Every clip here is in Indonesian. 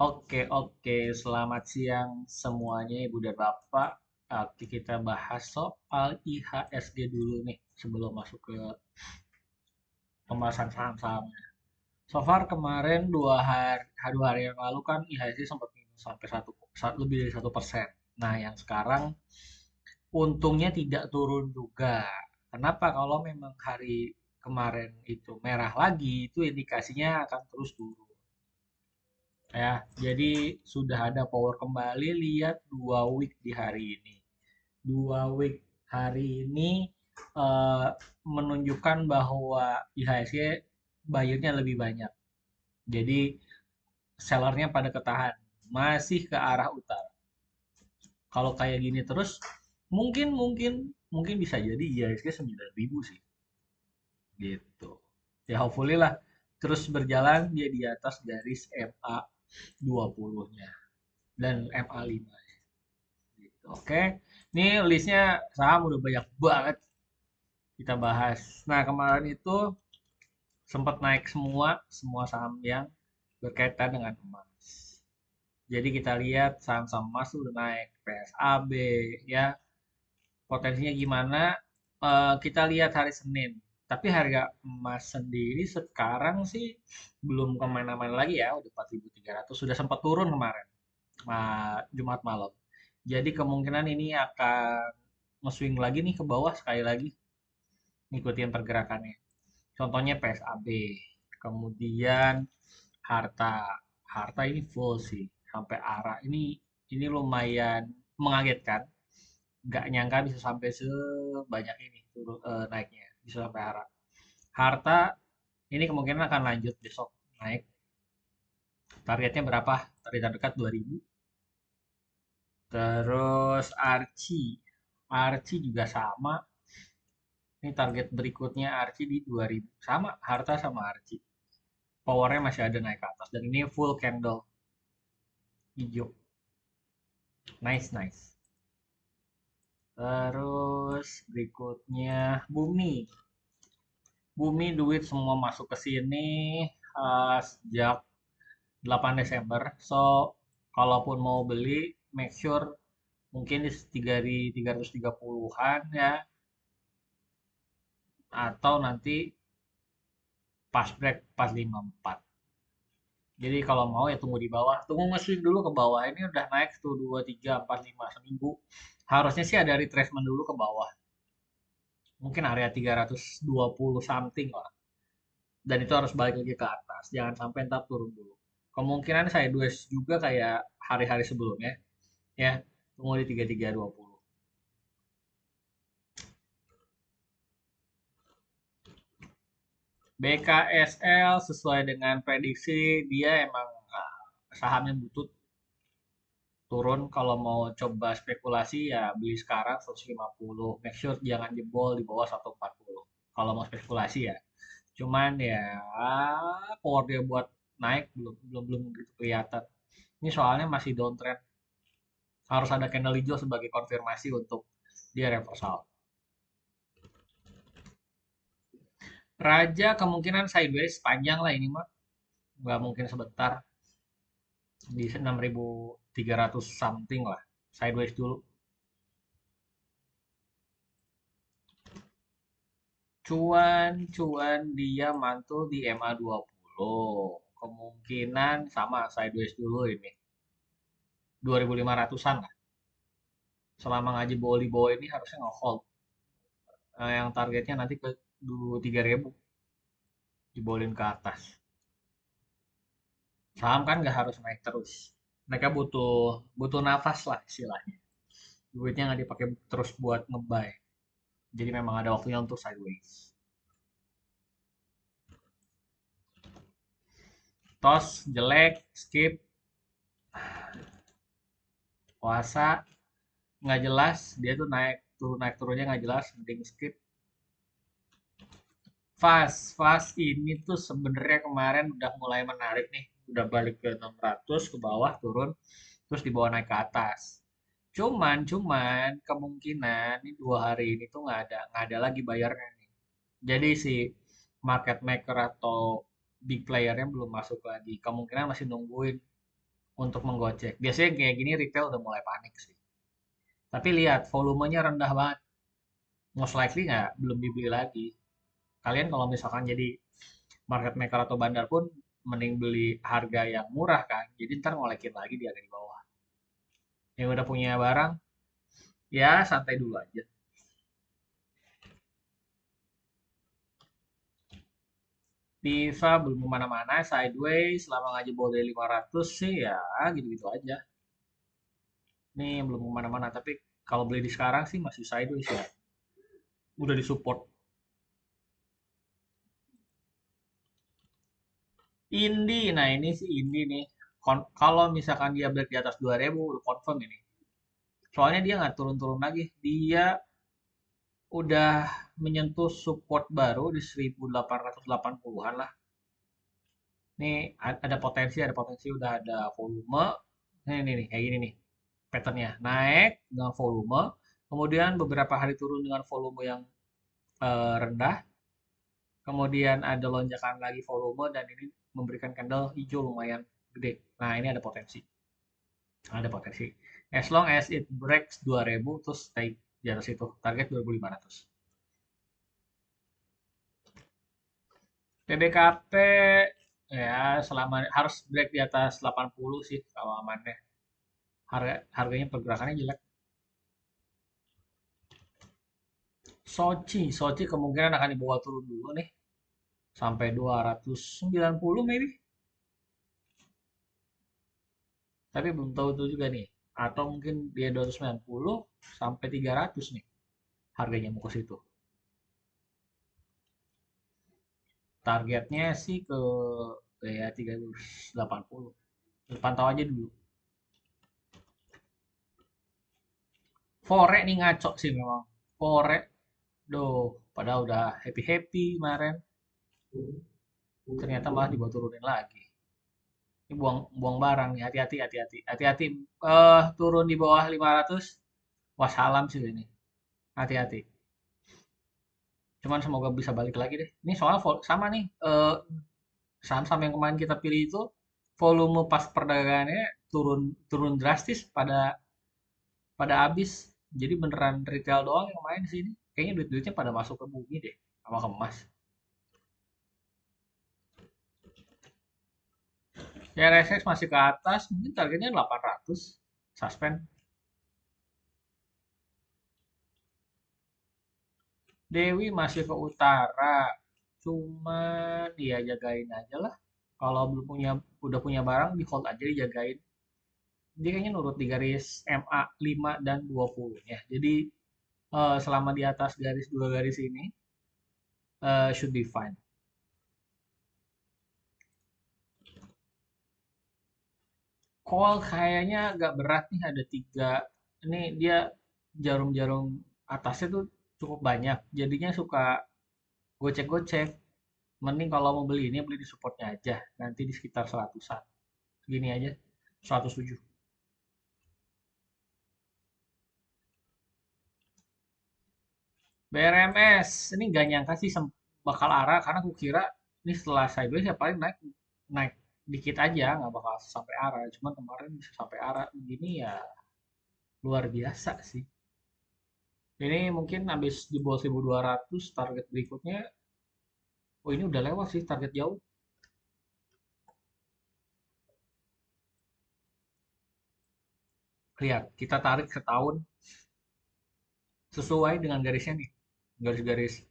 Oke, oke. Selamat siang semuanya, Ibu dan Bapak. Oke, kita bahas soal IHSG dulu nih sebelum masuk ke pembahasan saham-sahamnya. So far kemarin dua hari yang lalu kan IHSG sempat minus sampai lebih dari 1%. Nah, yang sekarang untungnya tidak turun juga. Kenapa? Kalau memang hari kemarin itu merah lagi, itu indikasinya akan terus turun. Ya, jadi sudah ada power kembali. Lihat 2 week di hari ini. 2 week hari ini eh, menunjukkan bahwa IHSG buyernya lebih banyak. Jadi sellernya pada ketahan, masih ke arah utara. Kalau kayak gini terus, mungkin mungkin mungkin bisa jadi IHSG 9.000 sih, gitu. Ya hopefully lah terus berjalan dia di atas garis MA 20-nya dan MA 5. Gitu. Oke, ini listnya saham udah banyak banget kita bahas. Nah, kemarin itu sempat naik semua, semua saham yang berkaitan dengan emas. Jadi kita lihat saham-saham emas tuh udah naik, PSAB, ya potensinya gimana? Kita lihat hari Senin. Tapi harga emas sendiri sekarang sih belum kemana-mana lagi ya, udah 4.300, sudah sempat turun kemarin, Jumat malam. Jadi kemungkinan ini akan nge-swing lagi nih ke bawah sekali lagi, ngikutin pergerakannya. Contohnya PSAB, kemudian Harta. Harta ini full sih, sampai ARA. Ini lumayan mengagetkan. Nggak nyangka bisa sampai sebanyak ini naiknya, bisa sampai ARA. Harta ini kemungkinan akan lanjut besok naik. Targetnya berapa? Target terdekat 2.000. Terus Archie juga sama. Ini target berikutnya Archie di 2.000. Sama, Harta sama Archie. Powernya masih ada naik ke atas. Dan ini full candle hijau. Nice, nice. Terus berikutnya Bumi. Bumi duit semua masuk ke sini sejak 8 Desember. So, kalaupun mau beli, make sure mungkin di 3.330-an ya, atau nanti pas break 454. Jadi kalau mau ya tunggu di bawah. Tunggu nge dulu ke bawah. Ini udah naik tuh 2, 3, 4, 5 seminggu. Harusnya sih ada retracement dulu ke bawah. Mungkin area 320 something lah. Dan itu harus balik lagi ke atas. Jangan sampai ntar turun dulu. Kemungkinan sideways juga kayak hari-hari sebelumnya. Ya, tunggu di 3320. BKSL sesuai dengan prediksi dia emang sahamnya butut turun. Kalau mau coba spekulasi ya beli sekarang 150. Make sure jangan jebol di bawah 140 kalau mau spekulasi ya. Cuman ya power dia buat naik belum belum belum gitu kelihatan. Ini soalnya masih downtrend. Harus ada candle hijau sebagai konfirmasi untuk dia reversal. Raja kemungkinan sideways panjang lah ini mah. Nggak mungkin sebentar di 6.300 something lah. Sideways dulu. Cuan dia mantul di MA 20. Kemungkinan sama sideways dulu ini. 2.500-an lah. Selama ngaji boli bawah ini harusnya nge-hold. Yang targetnya nanti ke 3.000. Dibolin ke atas. Saham kan nggak harus naik terus. Mereka butuh butuh nafas lah istilahnya. Duitnya nggak dipakai terus buat ngebuy. Jadi memang ada waktunya untuk sideways. Tos jelek, skip, puasa nggak jelas. Dia tuh naik turunnya nggak jelas. Mending skip. Fast ini tuh sebenarnya kemarin udah mulai menarik nih. Udah balik ke 600 ke bawah turun, terus di bawah naik ke atas. Cuman kemungkinan ini 2 hari ini tuh nggak ada lagi bayarnya nih. Jadi si market maker atau big playernya belum masuk lagi. Kemungkinan masih nungguin untuk menggocek. Biasanya kayak gini retail udah mulai panik sih. Tapi lihat volumenya rendah banget. Most likely nggak belum dibeli lagi. Kalian kalau misalkan jadi market maker atau bandar pun mending beli harga yang murah kan. Jadi ntar ngolekin lagi di harga di bawah. Yang udah punya barang, ya santai dulu aja. Viva belum kemana-mana, sideways, selama nggak jebol dari 500 sih ya gitu-gitu aja. Nih belum kemana-mana, tapi kalau beli di sekarang sih masih sideways ya. Udah disupport. Indi, nah ini sih Indi nih. Kalau misalkan dia break di atas 2000 udah confirm ini. Soalnya dia nggak turun-turun lagi. Dia udah menyentuh support baru di 1880-an lah. Nih ada potensi udah ada volume. Nih kayak gini nih patternnya. Naik dengan volume, kemudian beberapa hari turun dengan volume yang rendah, kemudian ada lonjakan lagi volume dan ini memberikan candle hijau lumayan gede. Nah, ini ada potensi. Ada potensi. As long as it breaks 2000 terus stay di atas itu. Target 2500. PBKP ya selama harus break di atas 80 sih kalau amannya. Harganya pergerakannya jelek. Soci kemungkinan akan dibawa turun dulu nih sampai 290 maybe. Tapi belum tahu itu juga nih. Atau mungkin dia 290 sampai 300 nih harganya mau ke situ. Targetnya sih ke ya 380. Pantau aja dulu. Fore nih ngaco sih memang. Fore, doh, padahal udah happy-happy kemarin. Ternyata malah dibawa turunin lagi. Ini buang buang barang nih, hati-hati, hati-hati. Hati-hati, turun di bawah 500, wassalam sih ini. Hati-hati. Cuman semoga bisa balik lagi deh. Ini soal sama nih, saham-saham yang kemarin kita pilih itu volume pas perdagangannya turun turun drastis pada pada habis. Jadi beneran retail doang yang main di sini. Kayaknya duit-duitnya pada masuk ke bumi deh, sama ke emas. Ya RSX masih ke atas, mungkin targetnya 800. Suspend. Dewi masih ke utara. Cuman ya jagain aja lah. Kalau belum punya udah punya barang di hold aja dijagain. Dia kayaknya nurut di garis MA 5 dan 20 ya. Jadi selama di atas garis dua garis ini should be fine. Call kayaknya agak berat nih ada tiga. Ini dia jarum-jarum atasnya tuh cukup banyak. Jadinya suka gocek-gocek. Mending kalau mau beli ini beli di supportnya aja. Nanti di sekitar 100-an. Gini aja. 107. BRMS. Ini gak nyangka sih bakal arah. Karena aku kira ini setelah sideways ya paling naik naik dikit aja. Nggak bakal sampai arah. Cuman kemarin bisa sampai arah. Begini ya luar biasa sih. Ini mungkin habis di bawah 1200 target berikutnya. Oh ini udah lewat sih target jauh. Lihat, kita tarik setahun sesuai dengan garisnya nih. Garis-garis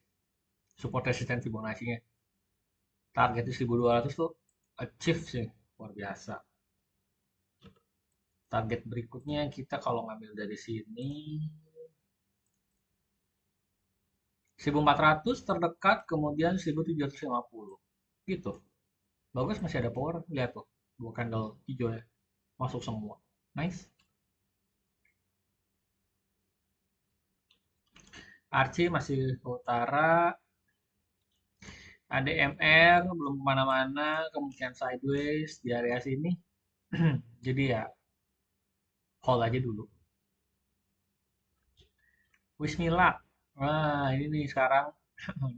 support resistance Fibonacci-nya. Target di 1200 tuh achieve sih. Luar biasa. Target berikutnya kita kalau ngambil dari sini 1400 terdekat kemudian 1750. Gitu. Bagus masih ada power. Lihat tuh. Dua candle hijau ya. Masuk semua. Nice. Archie masih ke utara. ADMR belum kemana-mana. Kemungkinan sideways di area sini. Jadi ya hold aja dulu. Wismilak. Nah, ini nih sekarang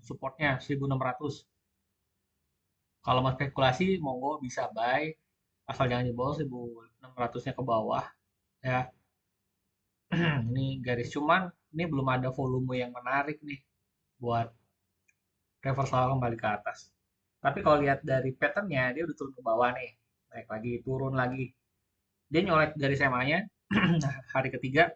supportnya 1600. Kalau mau spekulasi, monggo bisa buy. asal jangan jebol 1600-nya ke bawah ya. Ini garis, cuman ini belum ada volume yang menarik nih buat reversal kembali ke atas. Tapi kalau lihat dari patternnya, dia udah turun ke bawah nih, naik lagi, turun lagi. Dia nyolek garis SMA-nya. Nah, hari ketiga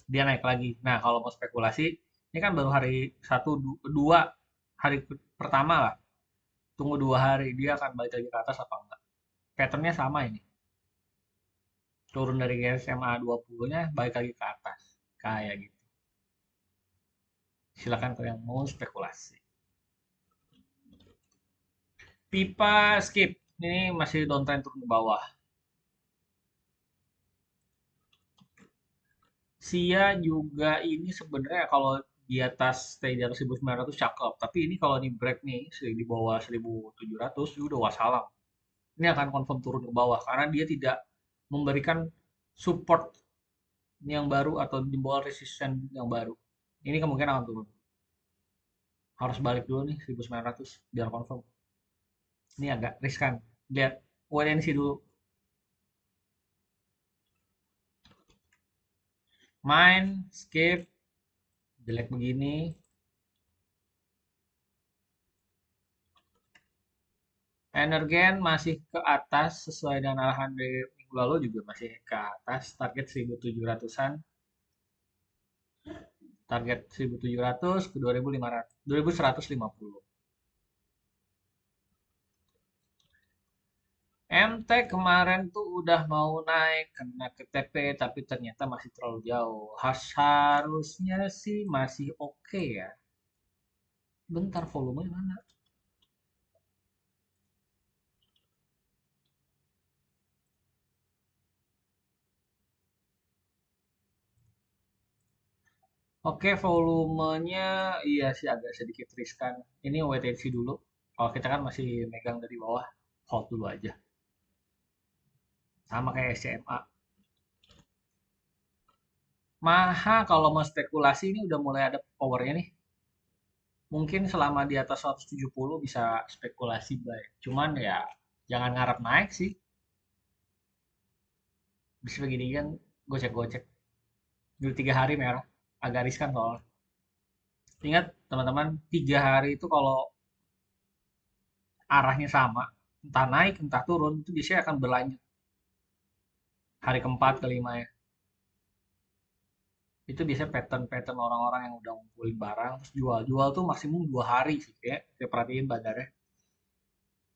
dia naik lagi. Nah, kalau mau spekulasi, ini kan baru hari satu, dua, hari pertama lah. Tunggu 2 hari, dia akan balik lagi ke atas apa enggak. Patternnya sama ini. Turun dari garis SMA 20-nya, balik lagi ke atas. Kayak gitu. Silakan kalau yang mau spekulasi. Pipa skip. Ini masih downtrend turun ke bawah. Sia juga ini sebenarnya kalau di atas stay di atas 1900 cakep. Tapi ini kalau di break nih di bawah 1700 itu udah wassalam. Ini akan confirm turun ke bawah karena dia tidak memberikan support yang baru atau di bawah resisten yang baru. Ini kemungkinan akan turun. Harus balik dulu nih 1900 biar confirm. Ini agak riskan. Lihat wait and see dulu. Main, skip, jelek begini. Energen masih ke atas sesuai dengan arahan dari minggu lalu juga masih ke atas target 1700-an. Target 1700 ke 2500, 2150. MT kemarin tuh udah mau naik kena ke TP tapi ternyata masih terlalu jauh. Harusnya sih masih oke ya. Bentar volumenya mana? Oke, volumenya iya sih agak sedikit riskan. Ini wait and see dulu. Kalau kita kan masih megang dari bawah, hold dulu aja. Sama kayak SCMA. Maha kalau mau spekulasi ini udah mulai ada powernya nih. Mungkin selama di atas 170 bisa spekulasi buy. Cuman ya jangan ngarep naik sih. Bisa begini kan gocek-gocek. Dulu 3 hari merah. Agak riskan soalnya. Ingat teman-teman, 3 hari itu kalau arahnya sama, entah naik entah turun, itu biasanya akan berlanjut. Hari keempat, kelima ya. Itu biasanya pattern-pattern orang-orang yang udah ngumpulin barang terus jual-jual tuh maksimum 2 hari sih kayak saya perhatiin bandarnya.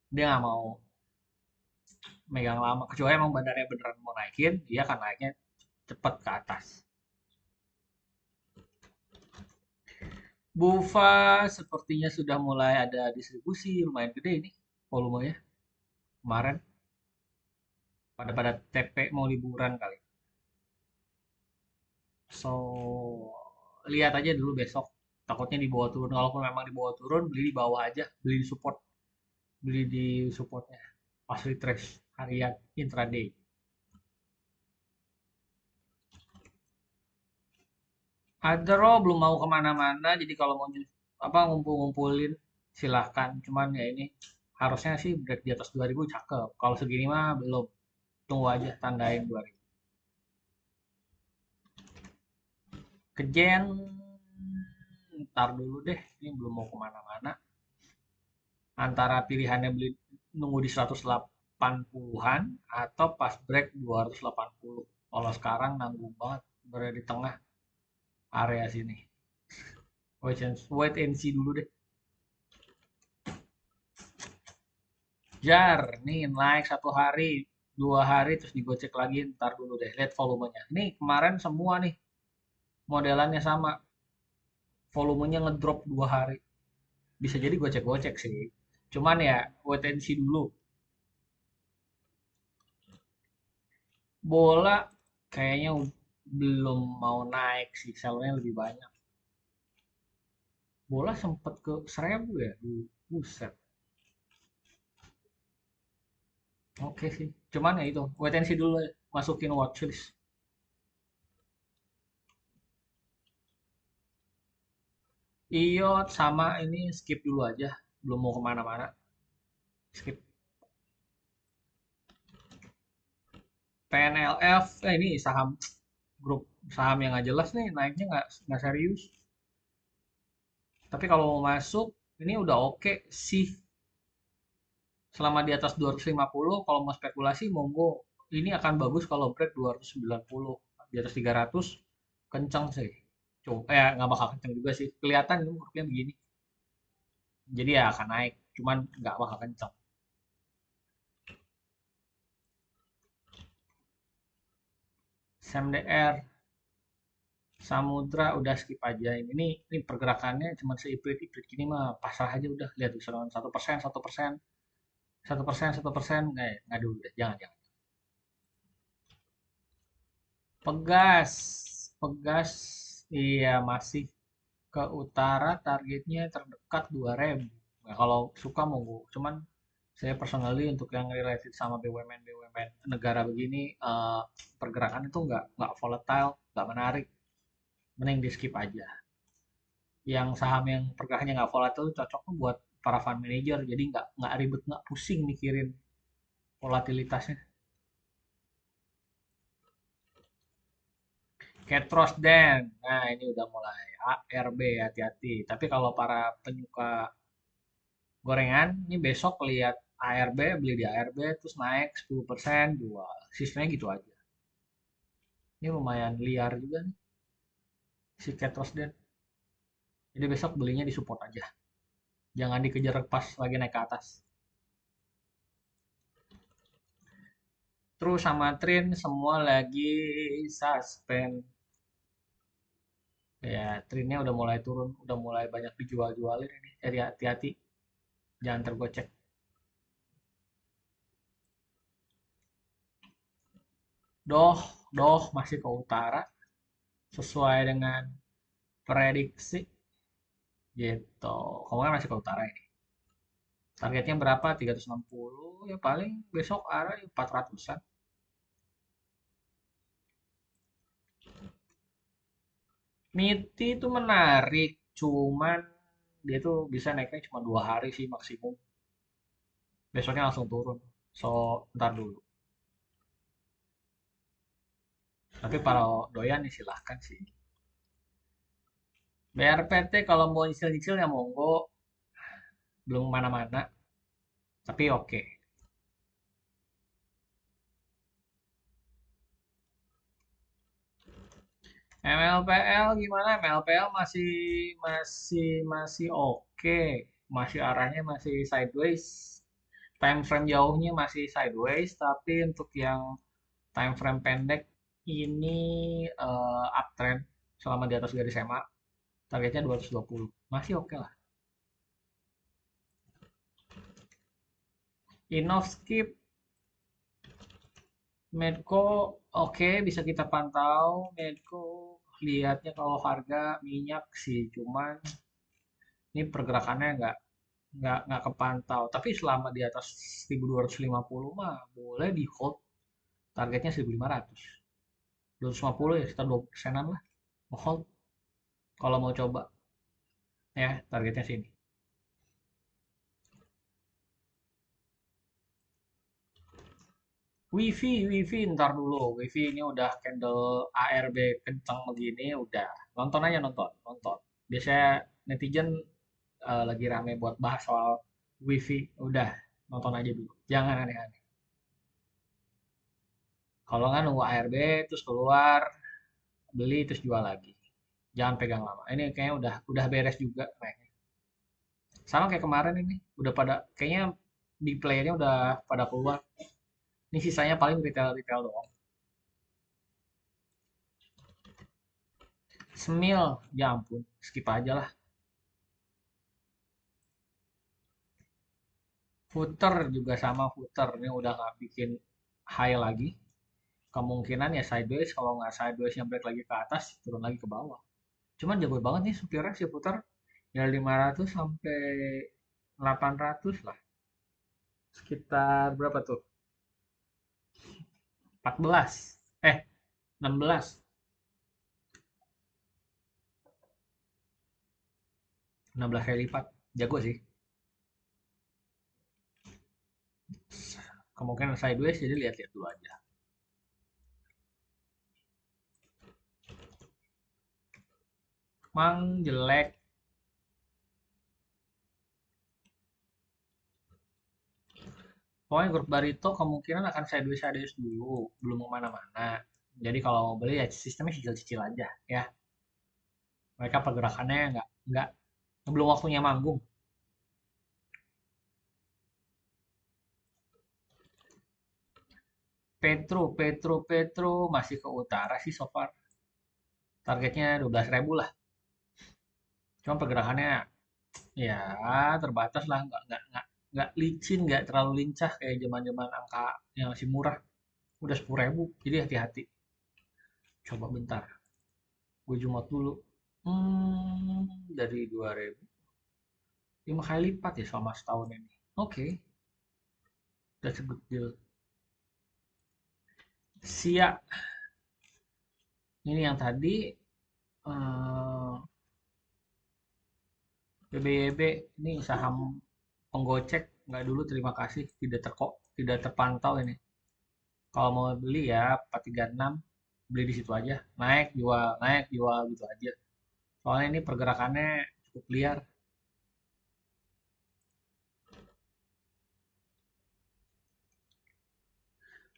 Dia nggak mau megang lama kecuali emang bandarnya beneran mau naikin, dia akan naiknya cepet ke atas. Bufa sepertinya sudah mulai ada distribusi lumayan gede ini volumenya kemarin pada TP mau liburan kali. So lihat aja dulu besok. Takutnya di bawah turun. Kalaupun memang di bawah turun, beli di bawah aja, beli di support, beli di supportnya. Pas retrace harian intraday. Adro belum mau kemana-mana, jadi kalau mau apa ngumpul-ngumpulin silahkan. Cuman ya ini harusnya sih break di atas 2000 cakep. Kalau segini mah belum. Tunggu aja tandain 2000. Kejen, ntar dulu deh. Ini belum mau kemana-mana. Antara pilihannya beli nunggu di 180-an atau pas break 280. Kalau sekarang nanggung banget berada di tengah area sini. Wait and see dulu deh. Jar, nih naik 1 hari, 2 hari terus digocek lagi, ntar dulu deh, lihat volumenya. Nih kemarin semua nih modelannya sama, volumenya ngedrop 2 hari. Bisa jadi gocek-gocek sih. Cuman ya wait and see dulu. Bola kayaknya belum mau naik sih, selnya lebih banyak. Bola sempet ke 1000 ya, buset. Oke sih, cuman ya itu, wait and see dulu ya. Masukin watchlist. Iot sama ini skip dulu aja, belum mau kemana-mana. Skip. PNLF, ini saham grup saham yang nggak jelas nih, naiknya nggak serius. Tapi kalau mau masuk, ini udah oke sih. Selama di atas 250, kalau mau spekulasi, monggo. Ini akan bagus kalau break 290. Di atas 300, kencang sih. Coba, nggak bakal kencang juga sih. Kelihatan ini grupnya begini. Jadi ya akan naik, cuman nggak bakal kencang. SMDR, Samudra udah skip aja. Ini pergerakannya cuma seiprit-iprit gini mah pasrah aja udah lihat tuh 1%, 1%, 1%, 1%, nggak dulu deh, jangan jangan. Pegas, Pegas, iya masih ke utara targetnya terdekat 2.000. Nah, kalau suka monggo. Cuman saya personally untuk yang related sama BUMN BUMN negara begini pergerakan itu nggak volatile, nggak menarik. Mending di skip aja. Yang saham yang pergerakannya nggak volatile itu cocok tuh buat para fund manager. Jadi nggak ribet, nggak pusing mikirin volatilitasnya. Ketros Den. Nah, ini udah mulai ARB, hati-hati. Tapi kalau para penyuka gorengan, ini besok lihat ARB, beli di ARB, terus naik 10%, jual. Sistemnya gitu aja. Ini lumayan liar juga nih, si Ketros Den. Jadi besok belinya di support aja. Jangan dikejar pas lagi naik ke atas. Terus sama Trin semua lagi suspend. Ya, Trinnya udah mulai turun, udah mulai banyak dijual-jualin ini. Jadi hati-hati, jangan tergocek. Doh, doh masih ke utara sesuai dengan prediksi gitu. Kemarin masih ke utara ini. Targetnya berapa? 360 ya paling besok arah 400-an. Niti itu menarik, cuman dia tuh bisa naiknya cuma 2 hari sih maksimum. Besoknya langsung turun. So, ntar dulu. Tapi kalau doyan nih silahkan sih. BRPT kalau mau nyicil-nyicil ya monggo, belum mana-mana. Tapi oke. MLPL gimana? MLPL masih masih oke. Masih arahnya masih sideways. Time frame jauhnya masih sideways, tapi untuk yang time frame pendek ini uptrend selama di atas garis SMA. Targetnya 220. Masih oke lah. Inov skip Medco oke bisa kita pantau. Medco lihatnya kalau harga minyak sih, cuman ini pergerakannya nggak kepantau. Tapi selama di atas 1250 mah boleh di hold. Targetnya 1500. 250 ya sekitar 20%-an lah. Hold kalau mau coba ya targetnya sini. Wifi ntar dulu. Wifi ini udah candle ARB kencang begini, udah nonton aja nonton. Biasanya netizen lagi rame buat bahas soal wifi, udah nonton aja dulu. Jangan aneh-aneh. Kalau nggak nunggu ARB terus keluar beli terus jual lagi. Jangan pegang lama. Ini kayaknya udah beres juga naiknya. Sama kayak kemarin ini, udah pada kayaknya di playernya udah pada keluar. Ini sisanya paling retail-retail doang. Semil, ya ampun, skip aja lah. Footer juga sama footer, ini udah nggak bikin high lagi. Kemungkinan ya sideways, kalau nggak sideways yang break lagi ke atas, turun lagi ke bawah. Cuman jago banget nih supirnya si Footer. Ya 500 sampai 800 lah. Sekitar berapa tuh? 14. 16. 16 kali lipat. Jago sih. Kemungkinan sideways jadi lihat-lihat dulu aja. Mang jelek. Pokoknya grup Barito kemungkinan akan sideways dulu, belum kemana-mana. Jadi kalau mau beli ya sistemnya cicil-cicil aja ya. Mereka pergerakannya nggak belum waktunya manggung. Petro masih ke utara sih so far. Targetnya 12.000 lah. Cuma pergerakannya ya terbatas lah, nggak licin, nggak terlalu lincah kayak zaman-zaman angka yang masih murah. Udah 10.000, jadi hati-hati. Coba bentar, gue jumot dulu. Dari 2.000, 5 kali lipat ya selama setahun ini. Oke, that's a good deal. Siap. Ini yang tadi eh, BBYB, ini saham penggocek, nggak dulu terima kasih, tidak terpantau ini. Kalau mau beli ya 436, beli di situ aja. Naik, jual gitu aja. Soalnya ini pergerakannya cukup liar.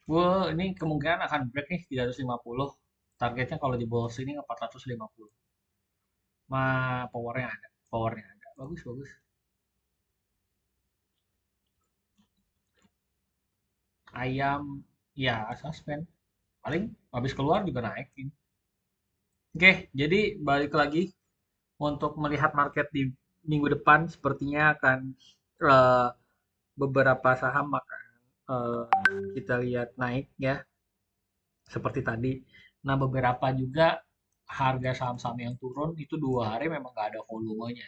Gue ini kemungkinan akan break nih 350. Targetnya kalau di bawah sini 450. Powernya ada. Powernya ada. Bagus, bagus. Ayam, ya suspend. Paling habis keluar juga naik ini. Oke, jadi balik lagi untuk melihat market di minggu depan sepertinya akan eh, beberapa saham akan eh, kita lihat naik ya seperti tadi. Nah, beberapa juga harga saham-saham yang turun itu 2 hari memang nggak ada volumenya.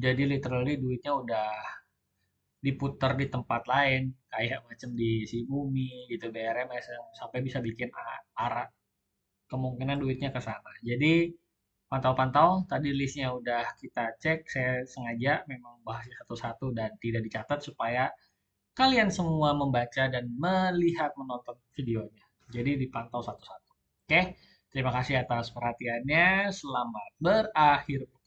Jadi literally duitnya udah diputar di tempat lain, kayak macam di si Bumi gitu, BRMS yang sampai bisa bikin ARA. Kemungkinan duitnya ke sana. Jadi pantau-pantau, tadi listnya udah kita cek, saya sengaja memang bahasnya satu-satu dan tidak dicatat supaya kalian semua membaca dan melihat menonton videonya. Jadi dipantau satu-satu. Oke, terima kasih atas perhatiannya. Selamat berakhir.